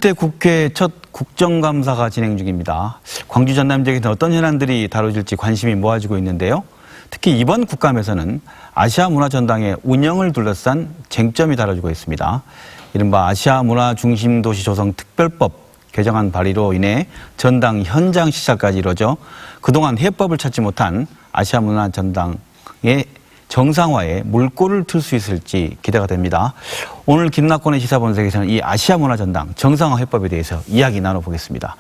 20대 국회 첫 국정감사가 진행 중입니다. 광주 전남 지역에서 어떤 현안들이 다뤄질지 관심이 모아지고 있는데요. 특히 이번 국감에서는 아시아 문화전당의 운영을 둘러싼 쟁점이 다뤄지고 있습니다. 이른바 아시아 문화중심도시 조성 특별법 개정안 발의로 인해 전당 현장 시찰까지 이뤄져 그동안 해법을 찾지 못한 아시아 문화전당의 정상화에 물꼬를 틀 수 있을지 기대가 됩니다. 오늘 김낙곤의 시사본색에서는 이 아시아 문화전당 정상화 해법에 대해서 이야기 나눠보겠습니다.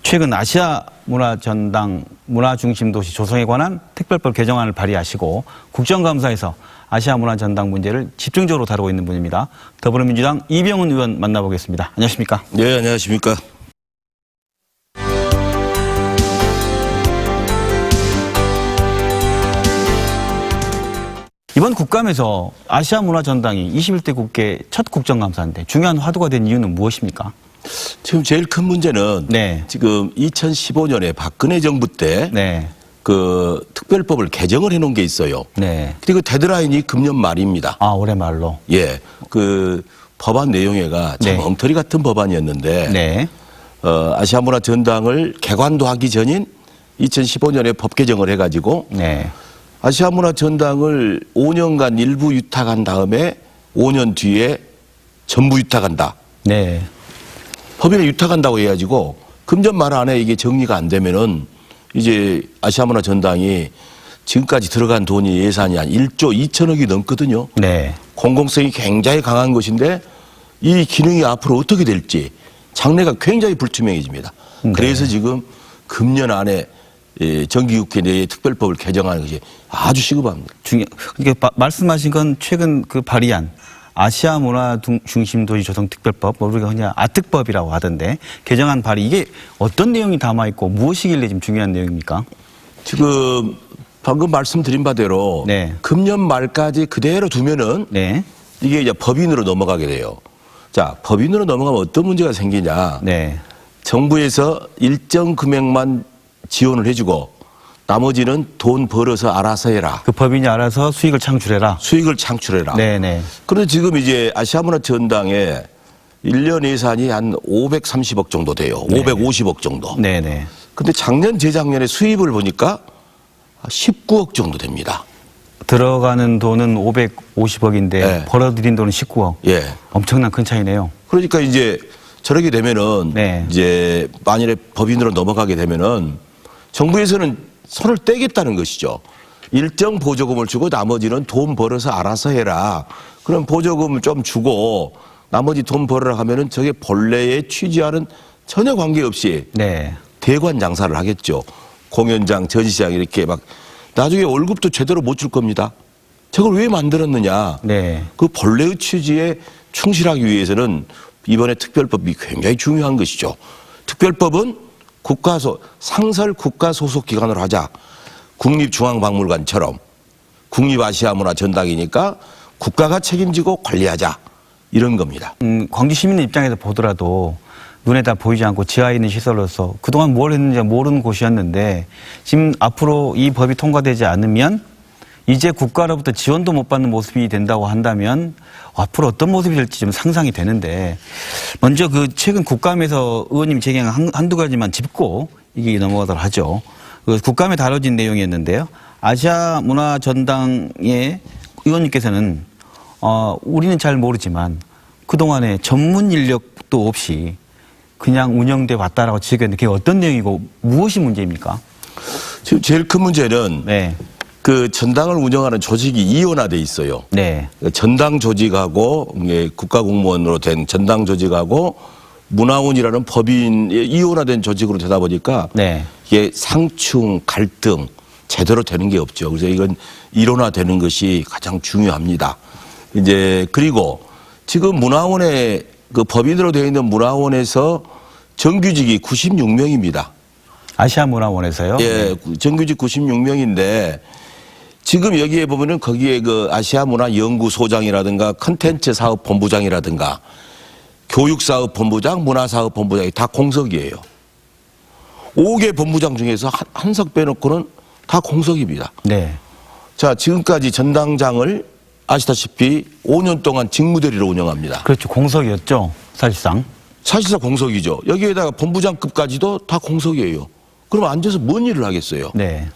최근 아시아 문화전당 문화중심도시 조성에 관한 특별법 개정안을 발의하시고 국정감사에서 아시아 문화전당 문제를 집중적으로 다루고 있는 분입니다. 더불어민주당 이병훈 의원 만나보겠습니다. 안녕하십니까? 네, 안녕하십니까? 이번 국감에서 아시아 문화전당이 21대 국회 첫 국정감사인데 중요한 화두가 된 이유는 무엇입니까? 지금 제일 큰 문제는 네. 지금 2015년에 박근혜 정부 때 네. 그 특별법을 개정을 해놓은 게 있어요. 네. 그리고 데드라인이 금년 말입니다. 아, 올해 말로. 예, 그 법안 내용에가 참 네. 엉터리 같은 법안이었는데 네. 아시아 문화전당을 개관도 하기 전인 2015년에 법 개정을 해가지고 네. 아시아 문화전당을 5년간 일부 유탁한 다음에 5년 뒤에 전부 유탁한다. 네. 법인에 유탁한다고 해가지고 금년 말 안에 이게 정리가 안 되면은 이제 아시아 문화전당이 지금까지 들어간 돈이 예산이 한 1조 2천억이 넘거든요. 네. 공공성이 굉장히 강한 것인데 이 기능이 앞으로 어떻게 될지 장래가 굉장히 불투명해집니다. 네. 그래서 지금 금년 안에 정기국회 내에 특별법을 개정하는 것이 아주 시급합니다. 그러니까 말씀하신 건 최근 그 발의한 아시아 문화중심도시 조성 특별법, 우리가 그냥 아특법이라고 하던데 개정안 발의 이게 어떤 내용이 담아 있고 무엇이길래 지금 중요한 내용입니까? 지금 방금 말씀드린 바대로 네. 금년 말까지 그대로 두면은 네. 이게 이제 법인으로 넘어가게 돼요. 자, 법인으로 넘어가면 어떤 문제가 생기냐? 네. 정부에서 일정 금액만 지원을 해주고 나머지는 돈 벌어서 알아서 해라. 그 법인이 알아서 수익을 창출해라. 수익을 창출해라. 네네. 그런데 지금 이제 아시아문화전당에 1년 예산이 한 530억 정도 돼요. 네. 550억 정도. 네네. 근데 작년 재작년에 수입을 보니까 19억 정도 됩니다. 들어가는 돈은 550억인데 네. 벌어들인 돈은 19억. 예. 엄청난 큰 차이네요. 그러니까 이제 저렇게 되면은 네. 이제 만일에 법인으로 넘어가게 되면은 정부에서는 손을 떼겠다는 것이죠. 일정 보조금을 주고 나머지는 돈 벌어서 알아서 해라. 그럼 보조금을 좀 주고 나머지 돈 벌어라 하면은 저게 본래의 취지와는 전혀 관계없이 네. 대관 장사를 하겠죠. 공연장, 전시장 이렇게 막 나중에 월급도 제대로 못 줄 겁니다. 저걸 왜 만들었느냐. 네. 그 본래의 취지에 충실하기 위해서는 이번에 특별법이 굉장히 중요한 것이죠. 특별법은 상설 국가 소속 기관으로 하자. 국립중앙박물관처럼 국립아시아문화전당이니까 국가가 책임지고 관리하자. 이런 겁니다. 광주 시민의 입장에서 보더라도 눈에 다 보이지 않고 지하에 있는 시설로서 그동안 뭘 했는지 모르는 곳이었는데 지금 앞으로 이 법이 통과되지 않으면 이제 국가로부터 지원도 못 받는 모습이 된다고 한다면 앞으로 어떤 모습이 될지 좀 상상이 되는데 먼저 그 최근 국감에서 의원님 제기한 한두 가지만 짚고 이게 넘어가도록 하죠. 그 국감에 다뤄진 내용이었는데요. 아시아 문화전당의 의원님께서는 우리는 잘 모르지만 그동안에 전문 인력도 없이 그냥 운영돼 왔다라고 지적했는데 그게 어떤 내용이고 무엇이 문제입니까? 지금 제일 큰 문제는 네. 그 전당을 운영하는 조직이 이원화돼 있어요. 네. 전당 조직하고 국가공무원으로 된 전당 조직하고 문화원이라는 법인의 이원화된 조직으로 되다 보니까 네. 이게 상충, 갈등 제대로 되는 게 없죠. 그래서 이건 일원화되는 것이 가장 중요합니다. 이제 그리고 지금 문화원에 그 법인으로 되어 있는 문화원에서 정규직이 96명입니다. 아시아 문화원에서요? 예, 정규직 96명인데 지금 여기에 보면은 거기에 그 아시아 문화 연구소장이라든가 컨텐츠 사업 본부장이라든가 교육 사업 본부장, 문화 사업 본부장이 다 공석이에요. 5개 본부장 중에서 한 석 빼놓고는 다 공석입니다. 네. 자, 지금까지 전당장을 아시다시피 5년 동안 직무대리로 운영합니다. 그렇죠. 공석이었죠. 사실상. 사실상 공석이죠. 여기에다가 본부장급까지도 다 공석이에요. 그럼 앉아서 뭔 일을 하겠어요? 네.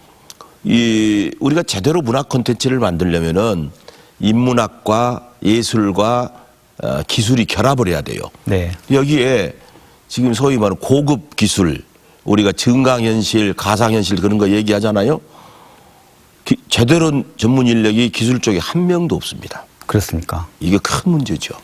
우리가 제대로 문학 콘텐츠를 만들려면은 인문학과 예술과 기술이 결합을 해야 돼요. 네. 여기에 지금 소위 말하는 고급 기술, 우리가 증강현실, 가상현실 그런 거 얘기하잖아요. 제대로 전문 인력이 기술 쪽에 한 명도 없습니다. 그렇습니까? 이게 큰 문제죠.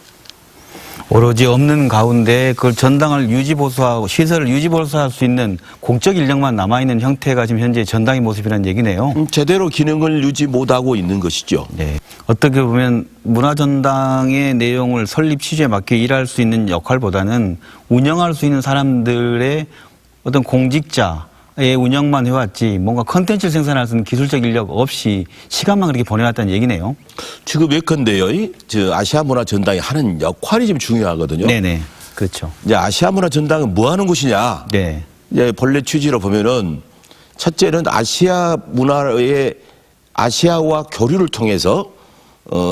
오로지 없는 가운데 그걸 전당을 유지보수하고 시설을 유지보수할 수 있는 공적 인력만 남아있는 형태가 지금 현재 전당의 모습이라는 얘기네요. 제대로 기능을 유지 못하고 있는 것이죠. 네. 어떻게 보면 문화전당의 내용을 설립 취지에 맞게 일할 수 있는 역할보다는 운영할 수 있는 사람들의 어떤 공직자의 운영만 해왔지 뭔가 컨텐츠를 생산할 수 있는 기술적 인력 없이 시간만 그렇게 보내왔다는 얘기네요. 지금 예컨대요. 저 아시아 문화 전당이 하는 역할이 좀 중요하거든요. 네네. 그렇죠. 이제 아시아 문화 전당은 뭐 하는 곳이냐? 네. 이제 본래 취지로 보면은 첫째는 아시아 문화의 아시아와 교류를 통해서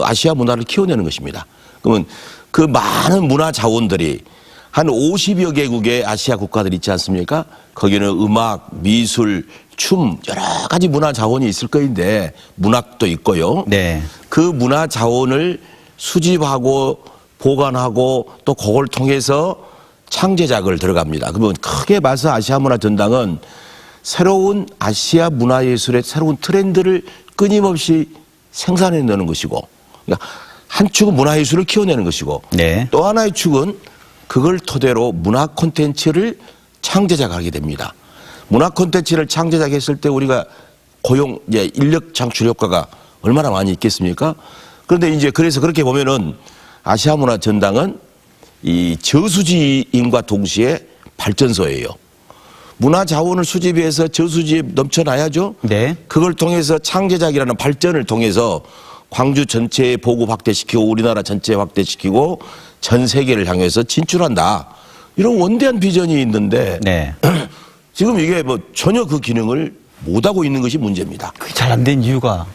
아시아 문화를 키워내는 것입니다. 그러면 그 많은 문화 자원들이 한 50여 개국의 아시아 국가들 있지 않습니까? 거기는 음악, 미술, 춤 여러 가지 문화 자원이 있을 거인데 문학도 있고요. 네. 그 문화 자원을 수집하고 보관하고 또 그걸 통해서 창제작을 들어갑니다. 그러면 크게 봐서 아시아 문화 전당은 새로운 아시아 문화예술의 새로운 트렌드를 끊임없이 생산해내는 것이고, 그러니까 한 축은 문화예술을 키워내는 것이고, 네. 또 하나의 축은 그걸 토대로 문화 콘텐츠를 창제작하게 됩니다. 문화 콘텐츠를 창제작했을 때 우리가 고용, 인력 창출 효과가 얼마나 많이 있겠습니까? 그런데 이제 그래서 그렇게 보면은 아시아 문화 전당은 이 저수지임과 동시에 발전소예요. 문화 자원을 수집해서 저수지에 넘쳐나야죠. 네. 그걸 통해서 창제작이라는 발전을 통해서 광주 전체에 보급 확대시키고 우리나라 전체에 확대시키고 전 세계를 향해서 진출한다. 이런 원대한 비전이 있는데 네. 지금 이게 뭐 전혀 그 기능을 못하고 있는 것이 문제입니다. 그게 잘 안 된 이유가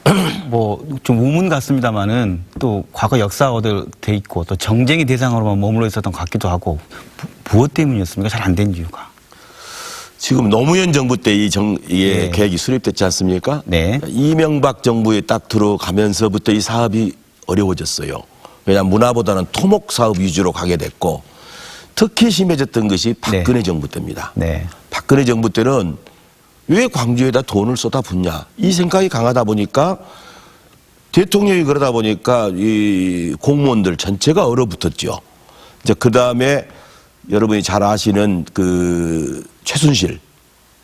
뭐 좀 우문 같습니다만은 또 과거 역사가 돼 있고 또 정쟁의 대상으로만 머물러 있었던 것 같기도 하고 무엇 때문이었습니까? 잘 안 된 이유가. 지금 노무현 정부 때 이게 네. 계획이 수립됐지 않습니까? 네. 이명박 정부에 딱 들어가면서부터 이 사업이 어려워졌어요. 왜냐하면 문화보다는 토목 사업 위주로 가게 됐고 특히 심해졌던 것이 박근혜 정부 때입니다. 네. 박근혜 정부 때는 왜 광주에다 돈을 쏟아붓냐 이 생각이 강하다 보니까 대통령이 그러다 보니까 이 공무원들 전체가 얼어붙었죠. 이제 그 다음에 여러분이 잘 아시는 그 최순실,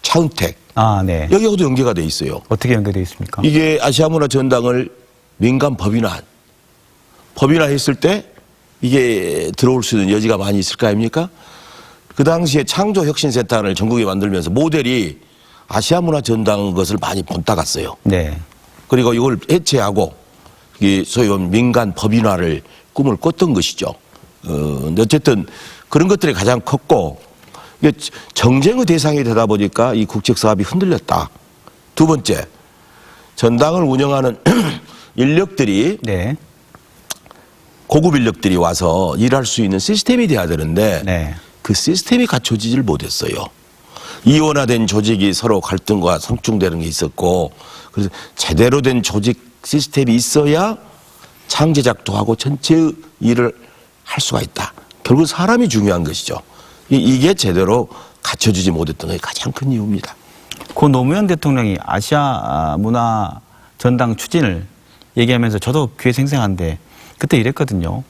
차은택 아, 네. 여기하고도 연계가 돼 있어요. 어떻게 연결되어 있습니까? 이게 아시아문화 전당을 민간 법인화했을 때 이게 들어올 수 있는 여지가 많이 있을 거 아닙니까? 그 당시에 창조혁신센터를 전국에 만들면서 모델이 아시아문화 전당 것을 많이 본따갔어요. 네. 그리고 이걸 해체하고 이 소위 말하면 민간 법인화를 꿈을 꿨던 것이죠. 근데 어쨌든 그런 것들이 가장 컸고 이게 정쟁의 대상이 되다 보니까 이 국책 사업이 흔들렸다. 두 번째, 전당을 운영하는 인력들이 네. 고급 인력들이 와서 일할 수 있는 시스템이 돼야 되는데 네. 그 시스템이 갖춰지질 못했어요. 이원화된 조직이 서로 갈등과 상충되는 게 있었고 그래서 제대로 된 조직 시스템이 있어야 창제작도 하고 전체의 일을 할 수가 있다. 결국 사람이 중요한 것이죠. 이게 제대로 갖춰지지 못했던 게 가장 큰 이유입니다. 고 노무현 대통령이 아시아 문화 전당 추진을 얘기하면서 저도 귀에 생생한데 그때 이랬거든요.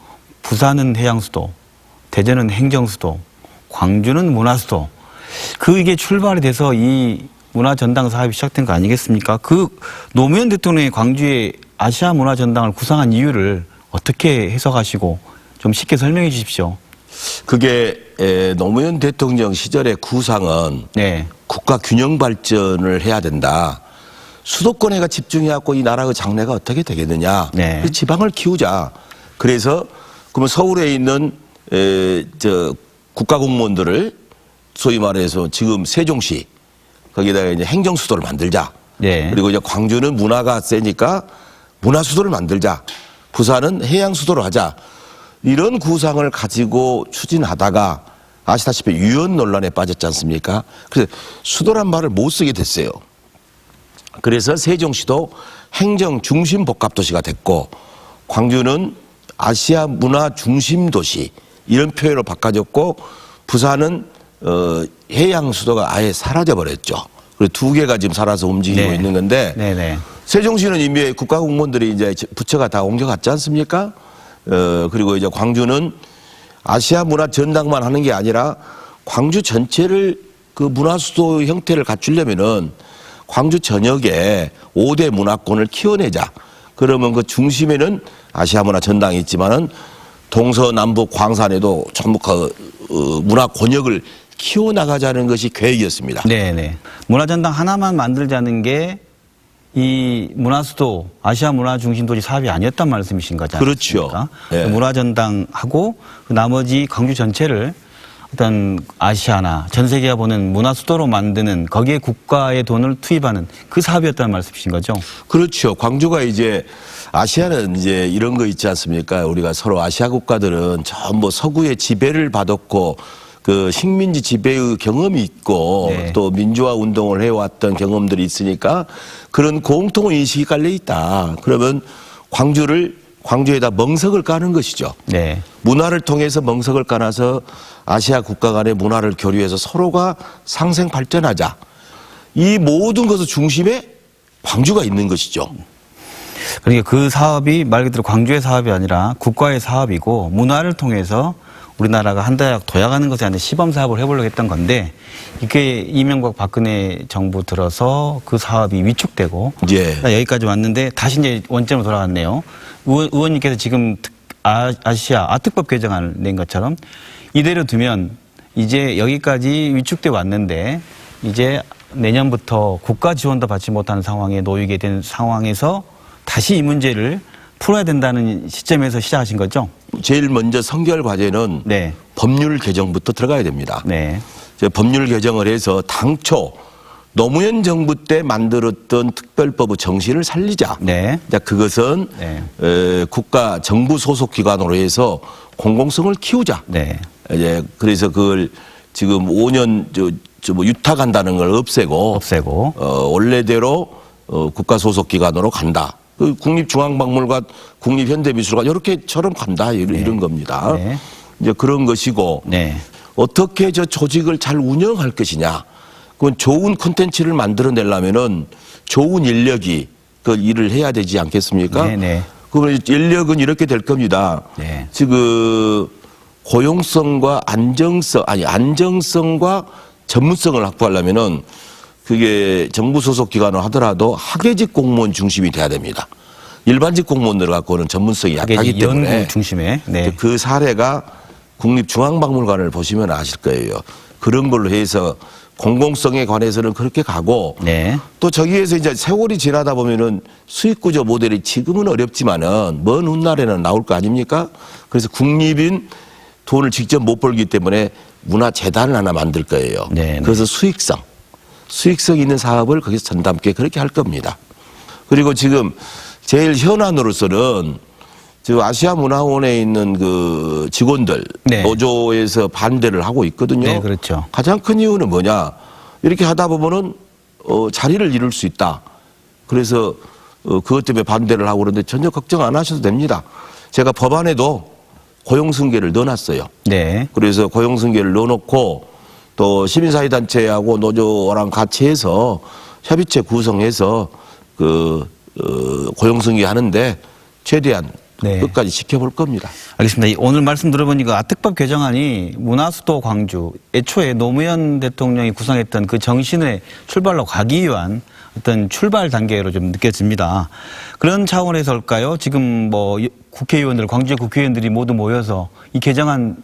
부산은 해양수도, 대전은 행정수도, 광주는 문화수도. 그게 출발이 돼서 이 문화전당 사업이 시작된 거 아니겠습니까? 그 노무현 대통령이 광주에 아시아 문화전당을 구상한 이유를 어떻게 해석하시고 좀 쉽게 설명해 주십시오. 그게 노무현 대통령 시절의 구상은 네. 국가 균형 발전을 해야 된다. 수도권에가 집중해갖고 이 나라의 장래가 어떻게 되겠느냐. 네. 지방을 키우자. 그래서 그러면 서울에 있는 국가 공무원들을 소위 말해서 지금 세종시 거기다가 이제 행정수도를 만들자. 네. 그리고 이제 광주는 문화가 세니까 문화수도를 만들자. 부산은 해양수도를 하자. 이런 구상을 가지고 추진하다가 아시다시피 유연 논란에 빠졌지 않습니까? 그래서 수도란 말을 못 쓰게 됐어요. 그래서 세종시도 행정 중심 복합 도시가 됐고 광주는 아시아 문화 중심 도시 이런 표현으로 바꿔졌고 부산은 해양 수도가 아예 사라져 버렸죠. 그리고 두 개가 지금 살아서 움직이고 네. 있는 건데 네네. 세종시는 이미 국가 공무원들이 이제 부처가 다 옮겨갔지 않습니까? 그리고 이제 광주는 아시아 문화 전당만 하는 게 아니라 광주 전체를 그 문화 수도 형태를 갖추려면은 광주 전역에 5대 문화권을 키워내자. 그러면 그 중심에는 아시아 문화 전당이 있지만은 동서남북 광산에도 전부 그 문화 권역을 키워나가자는 것이 계획이었습니다. 네네. 문화전당 하나만 만들자는 게 이 문화수도 아시아 문화중심도시 사업이 아니었단 말씀이신 거죠? 그렇죠. 네. 문화전당하고 그 나머지 광주 전체를 어떤 아시아나 전 세계가 보는 문화수도로 만드는 거기에 국가의 돈을 투입하는 그 사업이었다는 말씀이신 거죠? 그렇죠. 광주가 이제 아시아는 이제 이런 거 있지 않습니까? 우리가 서로 아시아 국가들은 전부 서구의 지배를 받았고 그 식민지 지배의 경험이 있고 네. 또 민주화 운동을 해왔던 경험들이 있으니까 그런 공통 인식이 깔려 있다. 그러면 광주에다 멍석을 까는 것이죠. 네. 문화를 통해서 멍석을 까놔서 아시아 국가 간의 문화를 교류해서 서로가 상생 발전하자. 이 모든 것의 중심에 광주가 있는 것이죠. 그러니까 그 사업이 말 그대로 광주의 사업이 아니라 국가의 사업이고 문화를 통해서 우리나라가 한 대학 도약하는 것에 대한 시범 사업을 해보려고 했던 건데 이게 이명박 박근혜 정부 들어서 그 사업이 위축되고 예. 여기까지 왔는데 다시 이제 원점으로 돌아갔네요. 의원님께서 지금 아시아 아특법 개정안을 낸 것처럼 이대로 두면 이제 여기까지 위축돼 왔는데 이제 내년부터 국가 지원도 받지 못하는 상황에 놓이게 된 상황에서 다시 이 문제를 풀어야 된다는 시점에서 시작하신 거죠? 제일 먼저 선결 과제는 네. 법률 개정부터 들어가야 됩니다. 네. 법률 개정을 해서 당초 노무현 정부 때 만들었던 특별법의 정신을 살리자. 네. 그것은 네. 국가 정부 소속 기관으로 해서 공공성을 키우자. 네. 그래서 그걸 지금 5년 뭐 유탁한다는 걸 없애고 원래대로 국가 소속 기관으로 간다. 그 국립중앙박물관, 국립현대미술관 이렇게처럼 간다 이런 겁니다. 네. 이제 그런 것이고 네. 어떻게 저 조직을 잘 운영할 것이냐. 그건 좋은 콘텐츠를 만들어내려면은 좋은 인력이 그 일을 해야 되지 않겠습니까? 네네. 그러면 인력은 이렇게 될 겁니다. 네. 지금 고용성과 안정성과 전문성을 확보하려면은 그게 정부 소속 기관을 하더라도 학예직 공무원 중심이 돼야 됩니다. 일반직 공무원들 갖고는 전문성이 약하기 때문에 연구 중심에 네. 그 사례가 국립중앙박물관을 보시면 아실 거예요. 그런 걸로 해서 공공성에 관해서는 그렇게 가고 네. 또 저기에서 이제 세월이 지나다 보면은 수익구조 모델이 지금은 어렵지만은 먼 훗날에는 나올 거 아닙니까? 그래서 국립인 돈을 직접 못 벌기 때문에 문화재단을 하나 만들 거예요. 네, 네. 그래서 수익성 있는 사업을 거기서 전담게 그렇게 할 겁니다. 그리고 지금 제일 현안으로서는 지금 아시아문화원에 있는 그 직원들 네. 노조에서 반대를 하고 있거든요. 네, 그렇죠. 가장 큰 이유는 뭐냐? 이렇게 하다 보면은 자리를 잃을 수 있다. 그래서 그것 때문에 반대를 하고 그러는데 전혀 걱정 안 하셔도 됩니다. 제가 법안에도 고용승계를 넣어놨어요. 네. 그래서 고용승계를 넣어놓고 또 시민사회단체하고 노조랑 같이 해서 협의체 구성해서 고용승계 하는데 최대한 네. 끝까지 지켜볼 겁니다. 알겠습니다. 오늘 말씀 들어보니까 아특법 개정안이 문화수도 광주 애초에 노무현 대통령이 구상했던 그 정신의 출발로 가기 위한 어떤 출발 단계로 좀 느껴집니다. 그런 차원에서일까요? 지금 뭐 국회의원들, 광주의 국회의원들이 모두 모여서 이 개정안을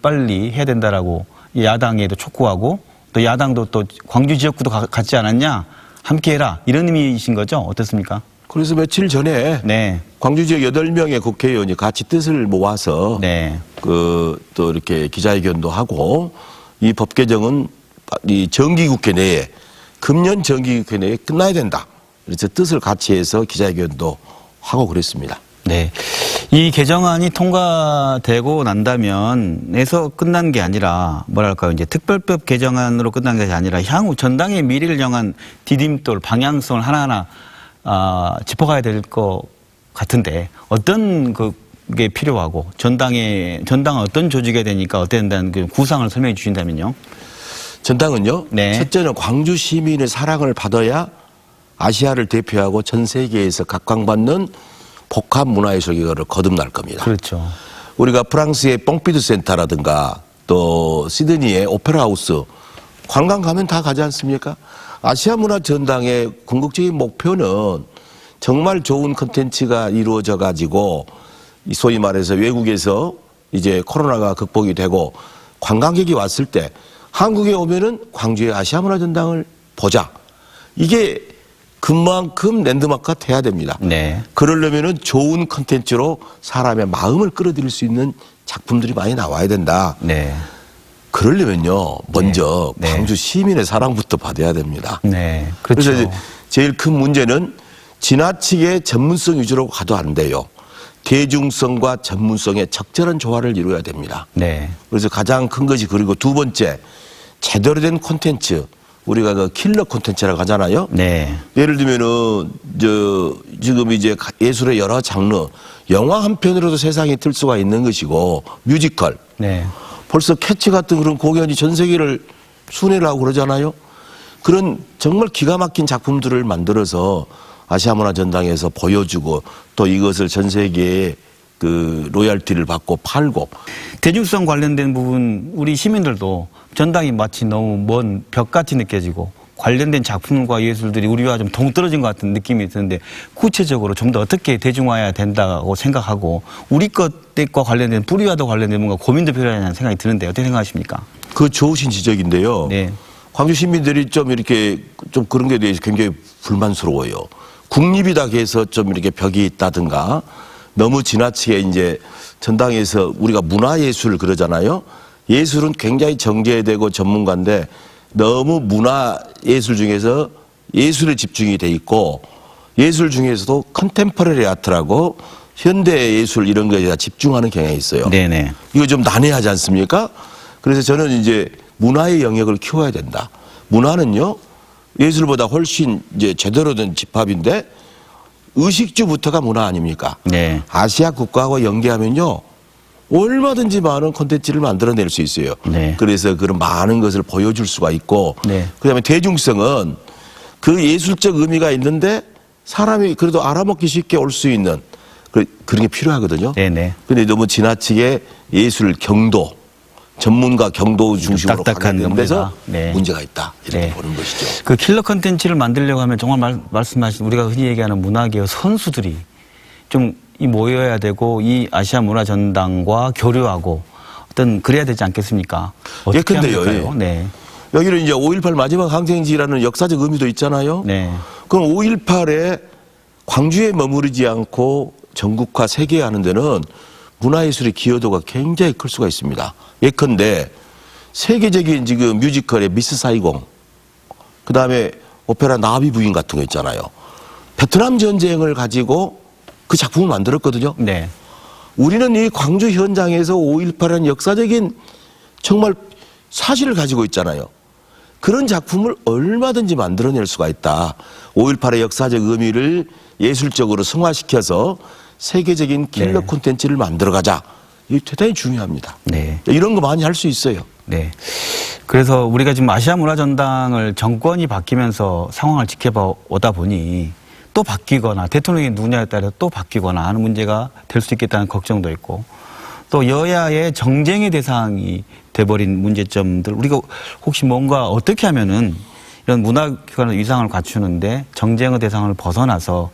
빨리 해야 된다라고 야당에도 촉구하고 또 야당도 또 광주 지역구도 같지 않았냐? 함께 해라. 이런 의미이신 거죠? 어떻습니까? 그래서 며칠 전에 네. 광주 지역 8명의 국회의원이 같이 뜻을 모아서 네. 또 이렇게 기자회견도 하고 이 법 개정은 이 정기국회 내에 금년 정기국회 내에 끝나야 된다. 그래서 뜻을 같이 해서 기자회견도 하고 그랬습니다. 네. 이 개정안이 통과되고 난다면에서 끝난 게 아니라 뭐랄까요, 이제 특별법 개정안으로 끝난 게 아니라 향후 전당의 미래를 정한 디딤돌 방향성을 하나하나 짚어가야 될 것 같은데 어떤 그게 필요하고 전당은 어떤 조직이 되니까 어떻게 된다는 그 구상을 설명해 주신다면요. 전당은요. 네. 첫째는 광주 시민의 사랑을 받아야 아시아를 대표하고 전 세계에서 각광받는 복합 문화예술계를 거듭날 겁니다. 그렇죠. 우리가 프랑스의 뽕피두 센터라든가 또 시드니의 오페라 하우스 관광 가면 다 가지 않습니까? 아시아 문화 전당의 궁극적인 목표는 정말 좋은 콘텐츠가 이루어져 가지고 소위 말해서 외국에서 이제 코로나가 극복이 되고 관광객이 왔을 때 한국에 오면은 광주의 아시아 문화 전당을 보자. 이게 그만큼 랜드마크가 돼야 됩니다. 네. 그러려면은 좋은 콘텐츠로 사람의 마음을 끌어들일 수 있는 작품들이 많이 나와야 된다. 네. 그러려면요, 먼저 네. 광주 시민의 사랑부터 받아야 됩니다. 네. 그렇죠. 그래서 이제 제일 큰 문제는 지나치게 전문성 위주로 가도 안 돼요. 대중성과 전문성의 적절한 조화를 이루어야 됩니다. 네. 그래서 가장 큰 것이 그리고 두 번째, 제대로 된 콘텐츠. 우리가 그 킬러 콘텐츠라고 하잖아요. 네. 예를 들면은 지금 이제 예술의 여러 장르, 영화 한 편으로도 세상에 틀 수가 있는 것이고 뮤지컬. 네. 벌써 캐치 같은 그런 공연이 전 세계를 순회를 하고 그러잖아요. 그런 정말 기가 막힌 작품들을 만들어서 아시아 문화 전당에서 보여주고 또 이것을 전 세계에 그 로열티를 받고 팔고. 대중성 관련된 부분 우리 시민들도 전당이 마치 너무 먼 벽같이 느껴지고 관련된 작품과 예술들이 우리와 좀 동떨어진 것 같은 느낌이 드는데 구체적으로 좀 더 어떻게 대중화해야 된다고 생각하고 우리 것과 관련된 뿌리와도 관련된 뭔가 고민도 필요하다는 생각이 드는데 어떻게 생각하십니까? 그 좋으신 지적인데요. 네. 광주 시민들이 좀 이렇게 좀 그런 게 대해서 굉장히 불만스러워요. 국립이다 해서 좀 이렇게 벽이 있다든가 너무 지나치게 이제 전당에서 우리가 문화예술 그러잖아요. 예술은 굉장히 정제되고 전문가인데 너무 문화예술 중에서 예술에 집중이 돼 있고 예술 중에서도 컨템퍼러리 아트라고 현대예술 이런 거에 집중하는 경향이 있어요. 네네. 이거 좀 난해하지 않습니까? 그래서 저는 이제 문화의 영역을 키워야 된다. 문화는요, 예술보다 훨씬 이제 제대로 된 집합인데 의식주부터가 문화 아닙니까? 네. 아시아 국가하고 연계하면요, 얼마든지 많은 콘텐츠를 만들어낼 수 있어요. 네. 그래서 그런 많은 것을 보여줄 수가 있고, 네. 그다음에 대중성은 그 예술적 의미가 있는데 사람이 그래도 알아먹기 쉽게 올 수 있는 그런 게 필요하거든요. 네네. 근데 너무 지나치게 예술 경도, 전문가 경도 중심으로 딱딱한 가는 데서 네. 문제가 있다. 이렇게 네. 보는 것이죠. 그 킬러 컨텐츠를 만들려고 하면 정말 말씀하신 우리가 흔히 얘기하는 문화계의 선수들이 좀 모여야 되고 이 아시아 문화 전당과 교류하고 어떤 그래야 되지 않겠습니까? 어떻게 예컨대요. 하면 될까요? 네. 여기는 이제 5.18 마지막 항쟁지라는 역사적 의미도 있잖아요. 네. 그럼 5.18에 광주에 머무르지 않고 전국화 세계화하는 데는 문화예술의 기여도가 굉장히 클 수가 있습니다. 예컨대 세계적인 지금 뮤지컬의 미스 사이공, 그 다음에 오페라 나비 부인 같은 거 있잖아요. 베트남 전쟁을 가지고 그 작품을 만들었거든요. 네. 우리는 이 광주 현장에서 5.18이라는 역사적인 정말 사실을 가지고 있잖아요. 그런 작품을 얼마든지 만들어낼 수가 있다. 5.18의 역사적 의미를 예술적으로 승화시켜서 세계적인 킬러 네. 콘텐츠를 만들어가자. 이게 대단히 중요합니다. 네. 이런 거 많이 할 수 있어요. 네. 그래서 우리가 지금 아시아 문화 전당을 정권이 바뀌면서 상황을 지켜봐 오다 보니 또 바뀌거나 대통령이 누구냐에 따라 또 바뀌거나 하는 문제가 될 수 있겠다는 걱정도 있고 또 여야의 정쟁의 대상이 돼버린 문제점들 우리가 혹시 뭔가 어떻게 하면은 이런 문화기관의 위상을 갖추는데 정쟁의 대상을 벗어나서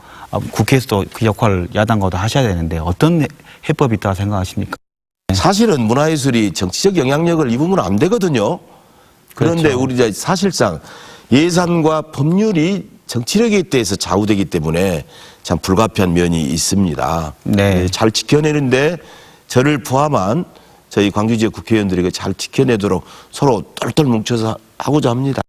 국회에서도 그 역할을 야당과도 하셔야 되는데 어떤 해법이 있다고 생각하십니까? 사실은 문화예술이 정치적 영향력을 입으면 안 되거든요. 그런데 그렇죠. 우리 이제 사실상 예산과 법률이 정치력에 대해서 좌우되기 때문에 참 불가피한 면이 있습니다. 네. 잘 지켜내는데 저를 포함한 저희 광주 지역 국회의원들에게 잘 지켜내도록 서로 똘똘 뭉쳐서 하고자 합니다.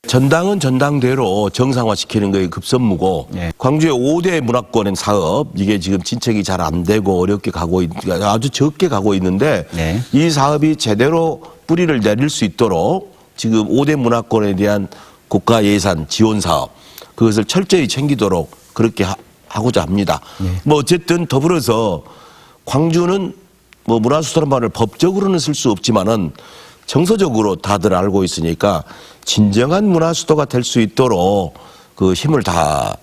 전당은 전당대로 정상화시키는 거에 급선무고 예. 광주의 5대 문화권 사업 이게 지금 진척이 잘 안 되고 어렵게 가고 아주 적게 가고 있는데 네. 이 사업이 제대로 뿌리를 내릴 수 있도록 지금 5대 문화권에 대한 국가 예산 지원 사업 그것을 철저히 챙기도록 그렇게 하고자 합니다. 뭐 어쨌든 더불어서 광주는 뭐 문화수도란말을 법적으로는 쓸 수 없지만은 정서적으로 다들 알고 있으니까 진정한 문화수도가 될 수 있도록 그 힘을 다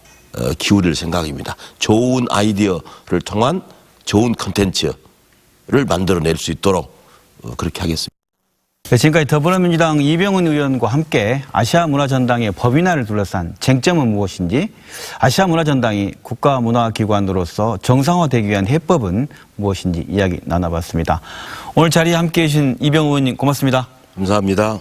기울일 생각입니다. 좋은 아이디어를 통한 좋은 콘텐츠를 만들어낼 수 있도록 그렇게 하겠습니다. 네, 지금까지 더불어민주당 이병훈 의원과 함께 아시아문화전당의 법인화를 둘러싼 쟁점은 무엇인지, 아시아문화전당이 국가문화기관으로서 정상화되기 위한 해법은 무엇인지 이야기 나눠봤습니다. 오늘 자리에 함께해 주신 이병훈 의원님 고맙습니다. 감사합니다.